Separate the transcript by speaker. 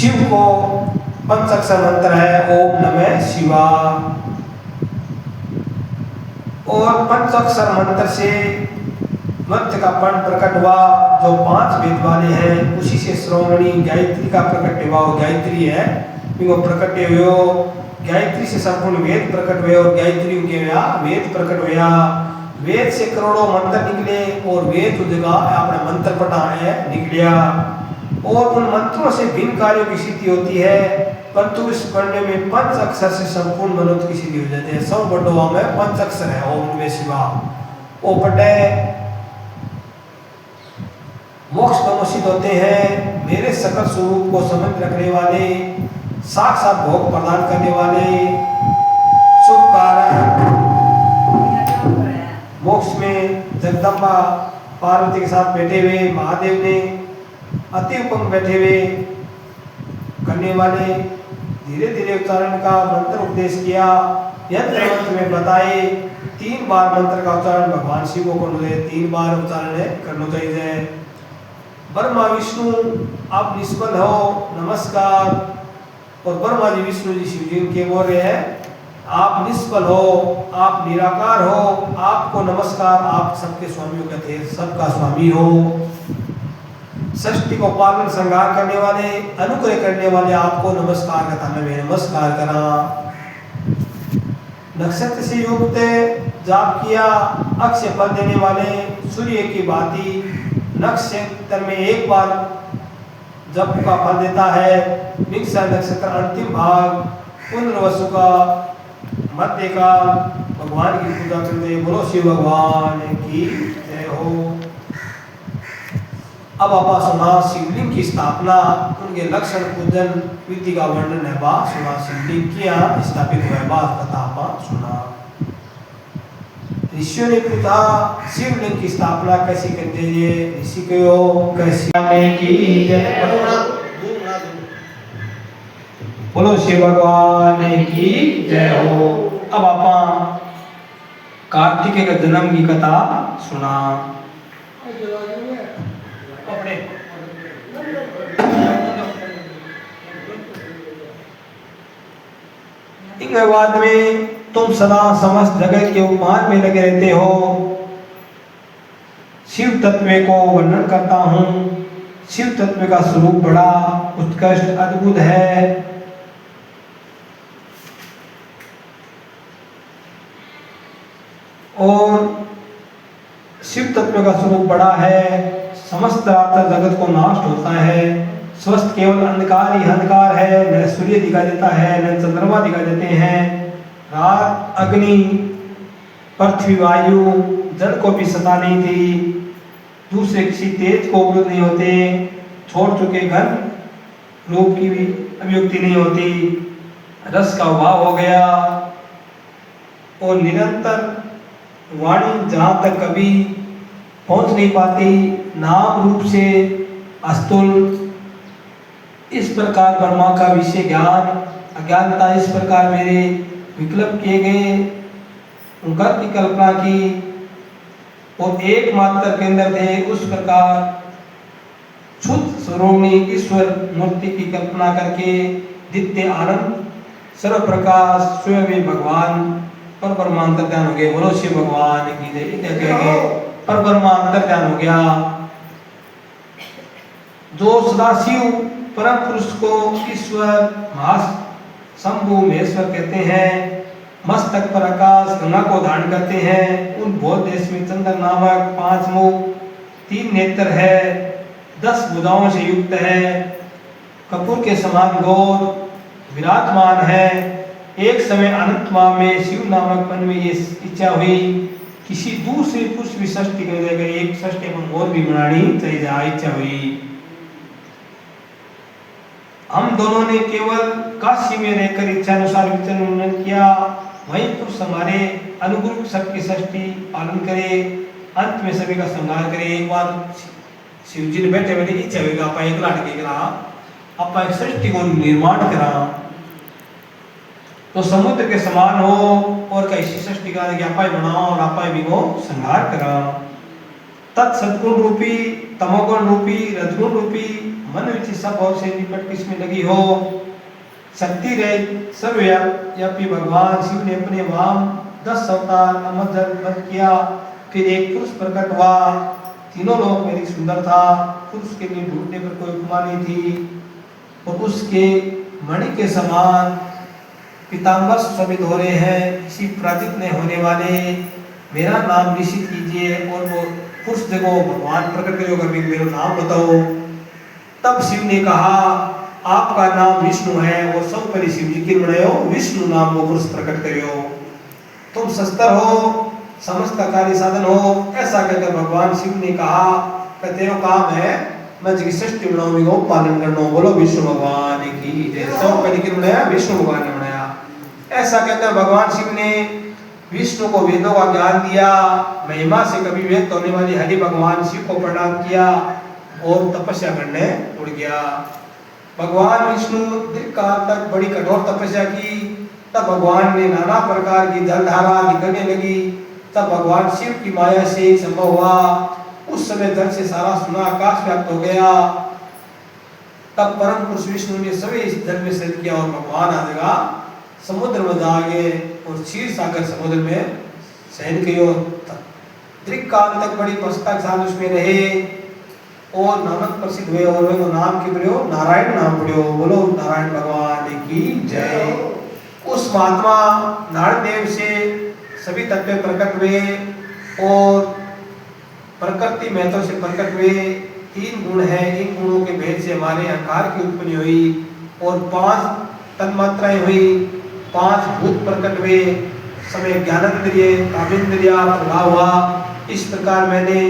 Speaker 1: शिव को पंचाक्षर मंत्र है ओम नमः शिवाय। और पंचाक्षर मंत्र से मंत्र का पण प्रकट हुआ, जो 5 वेद वाले हैं उसी से श्रोमणी गायत्री का प्रकट हुआ। गायत्री है वो प्रकट हुए, गायत्री से संपूर्ण वेद प्रकट हुए और गायत्री के वेद प्रकट हुआ। वेद से करोड़ों मंत्र निकले और वेद जगह अपने मंत्र पटा है निकलिया, और उन मंत्रों से भिन्न कार्यों की सिद्धि होती है, परंतु इस पढ़ने में 5 अक्षर से संपूर्ण मनोरथ की सिद्धि हो जाती है। सब बड़ों में 5 अक्षर है ओम नमः शिवाय। ओ पटे मोक्ष दोनों सिद्ध होते हैं। मेरे सकल स्वरूप को समझ रखने वाले, साक्षात भोग प्रदान करने वाले, शुभ कारण मोक्ष में जगदम्बा पार्वती के साथ बैठे हुए महादेव ने अति उपम बैठे हुए करने वाले धीरे धीरे उच्चारण का मंत्र उपदेश किया। यंत्र मंत्र में बताए 3 बार मंत्र का उच्चारण भगवान शिव को करना चाहिए, 3 बार उच्चारण करना चाहिए। ब्रह्मा विष्णु आप निष्फल हो नमस्कार, और ब्रह्मा जी विष्णु जी शिव जी के बोल रहे हैं आप निष्फल हो, आप निराकार हो, आपको नमस्कार, आप सबके स्वामियों का थे, सबका स्वामी हो। सृष्टि को पालन श्रृंगार करने वाले, अनुग्रह करने वाले आपको नमस्कार करता मैं नमस्कार करा। नक्षत्र से युक्त जाप किया, अक्षय फल देने वाले सूर्य की भांति नक्षत्र में एक बार जप का फल देता है। मिक्सा नक्षत्र अंतिम भाग पुनर्वसु का मध्य का भगवान की पूजा करते। बोलो शिव भगवान की जय हो। अब आपा सुना शिवलिंग की स्थापना, उनके लक्षण पूजन विधि का वर्णन है बा सुना। शिवलिंग किया स्थापित हुआ बात कथा आपा सुना। ऋषियों ने पूछा शिवलिंग की स्थापना कैसे करते हैं, ऋषि को कैसे की जय। बोलो शिव भगवान की जय हो। अब आप कार्तिकेय का जन्म की कथा सुना। एक बाद में तुम सदा समस्त जगत के उपमान में लगे रहते हो। शिव तत्व को वर्णन करता हूँ। शिव तत्व का स्वरूप बड़ा उत्कृष्ट अद्भुत है। और शिव तत्व का स्वरूप बड़ा है, समस्त रात जगत को नाश होता है। स्वस्थ केवल अंधकार ही अंधकार है, न सूर्य दिखाई देता है न चंद्रमा दिखाई देते हैं। रात अग्नि पृथ्वी वायु जल को भी सता नहीं थी, दूसरे किसी तेज को उपयोग नहीं होते, छोड़ चुके घन रूप की भी अभिव्यक्ति नहीं होती, रस का अभाव हो गया। और निरंतर वाणी जहाँ तक कभी पहुँच नहीं पाती, नाम रूप से अस्तुल। इस प्रकार ब्रह्मा का विषय ज्ञान अज्ञानता इस प्रकार मेरे विकल्प किए गए, उनका की कल्पना की और एकमात्र केंद्र थे। उस प्रकार शुद्ध स्वरूपी ईश्वर मूर्ति की कल्पना करके दित्य आनंद सर्व प्रकाश स्वयं भगवान पर ब्रह्मांतर ध्यान हो गए। बोलो शिव भगवान की जय। पर ब्रह्मांतर ध्यान हो गया। जो सदाशिव परम पुरुष को ईश्वर शंभु महेश्वर कहते हैं, मस्तक पर आकाश गंगा को धारण करते हैं। उन बौद्ध देश में चंद्र नामक 5 मुख 3 नेत्र है, 10 भुजाओं से युक्त है, कपूर के समान गौर विराजमान है। एक समय अनंत माह में शिव नामक मन में ये इच्छा हुई किसी दूसरे पुरुष भी सृष्टि कर देगा, एक सृष्टि में और भी बनानी चाहिए इच्छा हुई। हम दोनों ने केवल काशी में रहकर इच्छा अनुसार विचरण किया, वही पुरुष हमारे अनुग्रह सबकी सृष्टि पालन करे, अंत में सभी का संहार करे। एक बार शिव जी ने बैठे बैठे इच्छा हुई आप एक लाट करा, आप एक सृष्टि को निर्माण करा तो समुद्र के समान हो और कैसी सृष्टि करा कि आप बनाओ और आप भी को संहार करा। तत् सद्गुण रूपी तमोगुण रूपी रजगुण रूपी मन विच सब भाव से निकट किसमें लगी हो। शक्ति रहित सर्वव्यापी भगवान शिव ने अपने वाम 10 अवतार अमर बध किया। फिर एक पुरुष प्रकट हुआ, तीनों लोग मेरी सुंदर था, पुरुष के लिए ढूंढने पर कोई उपमा नहीं थी, और उसके मणि के समान पीताम्बर समित हो रहे हैं। इसी प्राजित में होने वाले मेरा नाम निश्चित कीजिए, और वो पुरुष देखो भगवान प्रकट करियो, कभी मेरा नाम बताओ। तब शिव ने कहा आपका नाम विष्णु है, और सब पहले शिव जी की बनायो विष्णु नाम वो पुरुष प्रकट करियो। तुम शस्त्र हो, समस्त कार्य साधन हो। ऐसा कहकर भगवान शिव ने कहा कि तेरा काम है मैं जगह सृष्टि बनाऊंगी को पालन करना। बोलो विष्णु भगवान की जय। सब पहले किन बनाया? विष्णु भगवान ने बनाया। ऐसा कहकर भगवान शिव ने विष्णु को वेदों का ज्ञान दिया, महिमा से कभी व्यक्त होने वाली हरि भगवान शिव को प्रणाम किया और तपस्या करने उड़ गया। भगवान विष्णु दीर्घकाल तक बड़ी कठोर तपस्या की। तब भगवान ने नाना प्रकार की जलधारा निकलने लगी। तब भगवान शिव की माया से संभव हुआ। उस समय जल से सारा सुना आकाश व्याप्त हो गया। तब परम पुरुष विष्णु ने सभी इस जल में शयन किया और भगवान आ जगह समुद्र में जा गए और क्षीर सागर समुद्र में शयन किया। दीर्घकाल तक बड़ी पश्चात के साथ उसमें रहे और नामक प्रसिद्ध हुए, और वे नाम की पढ़ो नारायण नाम पढ़ो। बोलो नारायण भगवान की जय। उस महात्मा नारद देव से सभी तत्व प्रकट हुए और प्रकृति महत्व से प्रकट हुए। 3 गुण हैं, इन गुणों के भेद से हमारे अहंकार की उत्पत्ति हुई और 5 तन्मात्राएं हुई, 5 भूत प्रकट हुए। समय ज्ञानेंद्रिय कामेंद्रिय प्रभाव हुआ। इस प्रकार मैंने